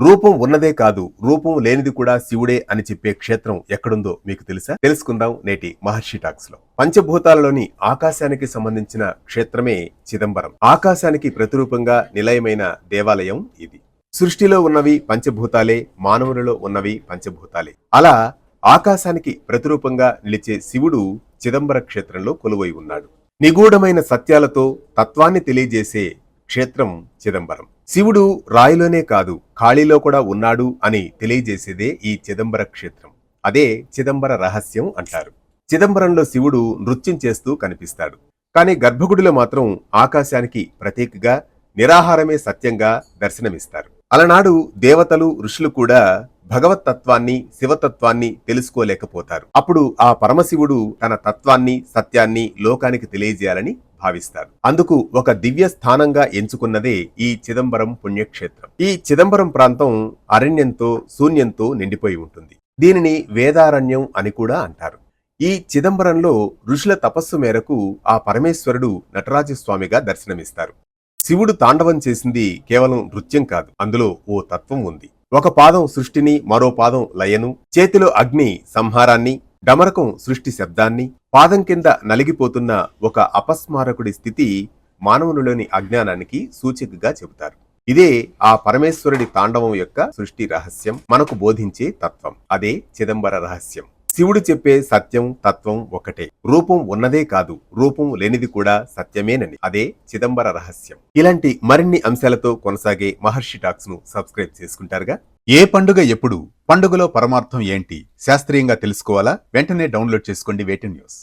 రూపం ఉన్నదే కాదు, రూపం లేనిది కూడా శివుడే అని చెప్పే క్షేత్రం ఎక్కడుందో మీకు తెలుసా? తెలుసుకుందాం నేటి మహర్షి టాక్స్ లో. పంచభూతాలలోని ఆకాశానికి సంబంధించిన క్షేత్రమే చిదంబరం. ఆకాశానికి ప్రతిరూపంగా నిలయమైన దేవాలయం ఇది. సృష్టిలో ఉన్నవి పంచభూతాలే, మానవులలో ఉన్నవి పంచభూతాలే. అలా ఆకాశానికి ప్రతిరూపంగా నిలిచే శివుడు చిదంబర క్షేత్రంలో కొలువై ఉన్నాడు. నిగూఢమైన సత్యాలతో తత్వాన్ని తెలియజేసే క్షేత్రం చిదంబరం. శివుడు రాయిలోనే కాదు, ఖాళీలో కూడా ఉన్నాడు అని తెలియజేసేదే ఈ చిదంబర క్షేత్రం. అదే చిదంబర రహస్యం అంటారు. చిదంబరంలో శివుడు నృత్యం చేస్తూ కనిపిస్తాడు. కానీ గర్భగుడిలో మాత్రం ఆకాశానికి ప్రతీకగా నిరాహారమే సత్యంగా దర్శనమిస్తారు. అలనాడు దేవతలు, ఋషులు కూడా భగవతత్వాన్ని, శివతత్వాన్ని తెలుసుకోలేకపోతారు. అప్పుడు ఆ పరమశివుడు తన తత్వాన్ని, సత్యాన్ని లోకానికి తెలియజేయాలని భావిస్తాడు. అందుకు ఒక దివ్య స్థానంగా ఎంచుకున్నదే ఈ చిదంబరం పుణ్యక్షేత్రం. ఈ చిదంబరం ప్రాంతం అరణ్యంతో, శూన్యంతో నిండిపోయి ఉంటుంది. దీనిని వేదారణ్యం అని కూడా అంటారు. ఈ చిదంబరంలో ఋషుల తపస్సు మేరకు ఆ పరమేశ్వరుడు నటరాజస్వామిగా దర్శనమిస్తారు. శివుడు తాండవం చేసింది కేవలం నృత్యం కాదు, అందులో ఓ తత్వం ఉంది. ఒక పాదం సృష్టిని, మరో పాదం లయను, చేతిలో అగ్ని సంహారాన్ని, డమరకం సృష్టి శబ్దాన్ని, పాదం కింద నలిగిపోతున్న ఒక అపస్మారకుడి స్థితి మానవునిలోని అజ్ఞానానికి సూచికగా చెబుతారు. ఇదే ఆ పరమేశ్వరుడి తాండవం యొక్క సృష్టి రహస్యం, మనకు బోధించే తత్వం. అదే చిదంబర రహస్యం. శివుడు చెప్పే సత్యం, తత్వం ఒకటే. రూపం ఉన్నదే కాదు, రూపం లేనిది కూడా సత్యమేనని. అదే చిదంబర రహస్యం. ఇలాంటి మరిన్ని అంశాలతో కొనసాగే మహర్షి టాక్స్ ను సబ్స్క్రైబ్ చేసుకుంటారుగా. ఏ పండుగ ఎప్పుడు, పండుగలో పరమార్థం ఏంటి శాస్త్రీయంగా తెలుసుకోవాలా? వెంటనే డౌన్లోడ్ చేసుకోండి వేటన్ న్యూస్.